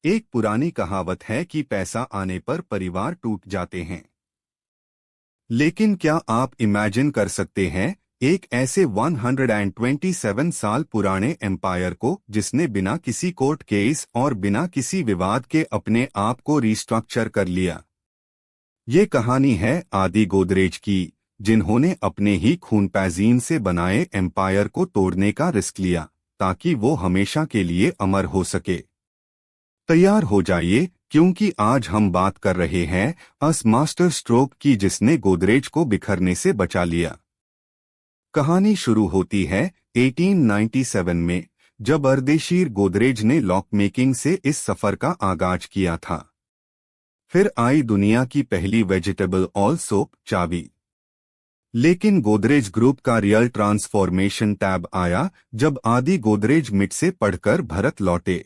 एक पुरानी कहावत है कि पैसा आने पर परिवार टूट जाते हैं। लेकिन क्या आप इमेजिन कर सकते हैं एक ऐसे 127 साल पुराने एम्पायर को जिसने बिना किसी कोर्ट केस और बिना किसी विवाद के अपने आप को रिस्ट्रक्चर कर लिया। ये कहानी है आदि गोदरेज की, जिन्होंने अपने ही खून पैजीन से बनाए एम्पायर को तोड़ने का रिस्क लिया ताकि वो हमेशा के लिए अमर हो सके। तैयार हो जाइए, क्योंकि आज हम बात कर रहे हैं अस मास्टर स्ट्रोक की जिसने गोदरेज को बिखरने से बचा लिया। कहानी शुरू होती है 1897 में, जब अर्देशीर गोदरेज ने लॉक मेकिंग से इस सफर का आगाज किया था। फिर आई दुनिया की पहली वेजिटेबल ऑयल सोप चाबी। लेकिन गोदरेज ग्रुप का रियल ट्रांसफॉर्मेशन टैब आया जब आदि गोदरेज मिट से पढ़कर भारत लौटे।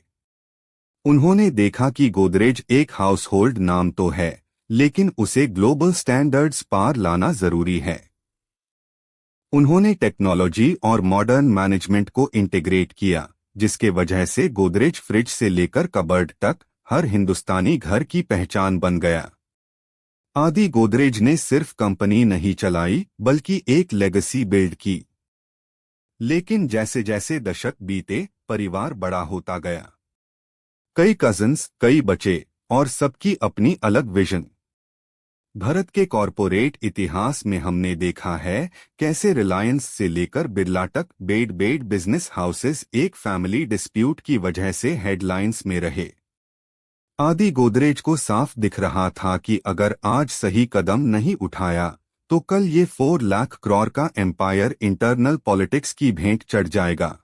उन्होंने देखा कि गोदरेज एक हाउसहोल्ड नाम तो है, लेकिन उसे ग्लोबल स्टैंडर्ड्स पार लाना जरूरी है। उन्होंने टेक्नोलॉजी और मॉडर्न मैनेजमेंट को इंटीग्रेट किया, जिसके वजह से गोदरेज फ्रिज से लेकर कबर्ड तक हर हिंदुस्तानी घर की पहचान बन गया। आदि गोदरेज ने सिर्फ कंपनी नहीं चलाई, बल्कि एक लेगेसी बिल्ड की। लेकिन जैसे जैसे दशक बीते, परिवार बड़ा होता गया। कई कजिन्स, कई बच्चे, और सबकी अपनी अलग विजन। भारत के कॉरपोरेट इतिहास में हमने देखा है कैसे रिलायंस से लेकर बिरला तक बेड बिजनेस हाउसेस एक फैमिली डिस्प्यूट की वजह से हेडलाइंस में रहे। आदि गोदरेज को साफ दिख रहा था कि अगर आज सही कदम नहीं उठाया तो कल ये 4 लाख करोड़ का एम्पायर इंटरनल पॉलिटिक्स की भेंट चढ़ जाएगा।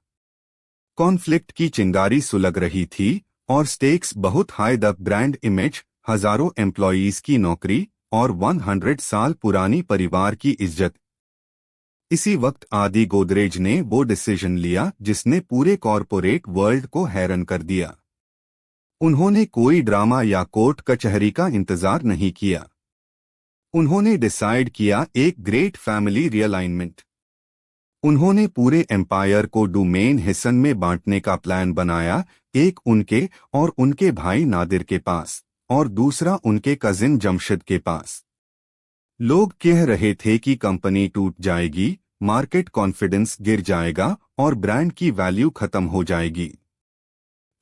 कॉन्फ्लिक्ट की चिंगारी सुलग रही थी और स्टेक्स बहुत हाई। द ब्रांड इमेज, हजारों एम्प्लॉयीज की नौकरी और 100 साल पुरानी परिवार की इज्जत। इसी वक्त आदि गोदरेज ने वो डिसीजन लिया जिसने पूरे कॉरपोरेट वर्ल्ड को हैरान कर दिया। उन्होंने कोई ड्रामा या कोर्ट कचहरी का इंतजार नहीं किया। उन्होंने डिसाइड किया एक ग्रेट फैमिली रियलाइनमेंट। उन्होंने पूरे एम्पायर को डोमेन हिस्सन में बांटने का प्लान बनाया, एक उनके और उनके भाई नादिर के पास और दूसरा उनके कजिन जमशेद के पास। लोग कह रहे थे कि कंपनी टूट जाएगी, मार्केट कॉन्फिडेंस गिर जाएगा और ब्रांड की वैल्यू खत्म हो जाएगी।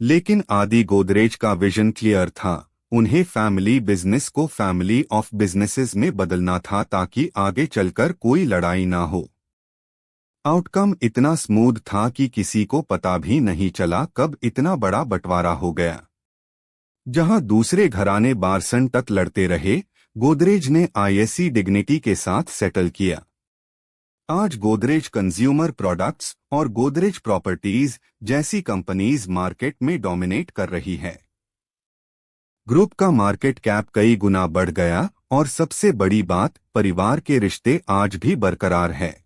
लेकिन आदि गोदरेज का विजन क्लियर था। उन्हें फैमिली बिजनेस को फैमिली ऑफ बिजनेसेस में बदलना था ताकि आगे चलकर कोई लड़ाई ना हो। आउटकम इतना स्मूथ था कि किसी को पता भी नहीं चला कब इतना बड़ा बंटवारा हो गया। जहां दूसरे घराने बारसन तक लड़ते रहे, गोदरेज ने आईएससी डिग्निटी के साथ सेटल किया। आज गोदरेज कंज्यूमर प्रोडक्ट्स और गोदरेज प्रॉपर्टीज जैसी कंपनीज मार्केट में डोमिनेट कर रही है। ग्रुप का मार्केट कैप कई गुना बढ़ गया और सबसे बड़ी बात, परिवार के रिश्ते आज भी बरकरार है।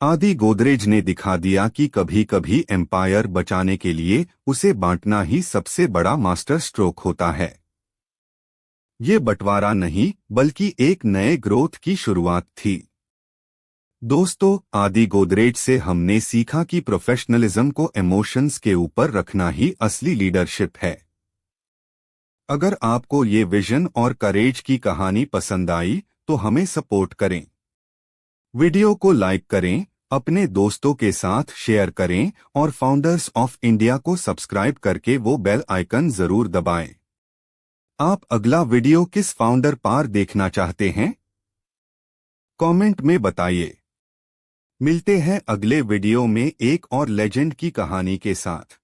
आदि गोदरेज ने दिखा दिया कि कभी कभी एम्पायर बचाने के लिए उसे बांटना ही सबसे बड़ा मास्टर स्ट्रोक होता है। ये बंटवारा नहीं, बल्कि एक नए ग्रोथ की शुरुआत थी। दोस्तों, आदि गोदरेज से हमने सीखा कि प्रोफेशनलिज्म को इमोशंस के ऊपर रखना ही असली लीडरशिप है। अगर आपको ये विजन और करेज की कहानी पसंद आई तो हमें सपोर्ट करें। वीडियो को लाइक करें, अपने दोस्तों के साथ शेयर करें और फाउंडर्स ऑफ इंडिया को सब्सक्राइब करके वो बेल आइकन जरूर दबाएं। आप अगला वीडियो किस फाउंडर पर देखना चाहते हैं? कमेंट में बताइए। मिलते हैं अगले वीडियो में एक और लेजेंड की कहानी के साथ।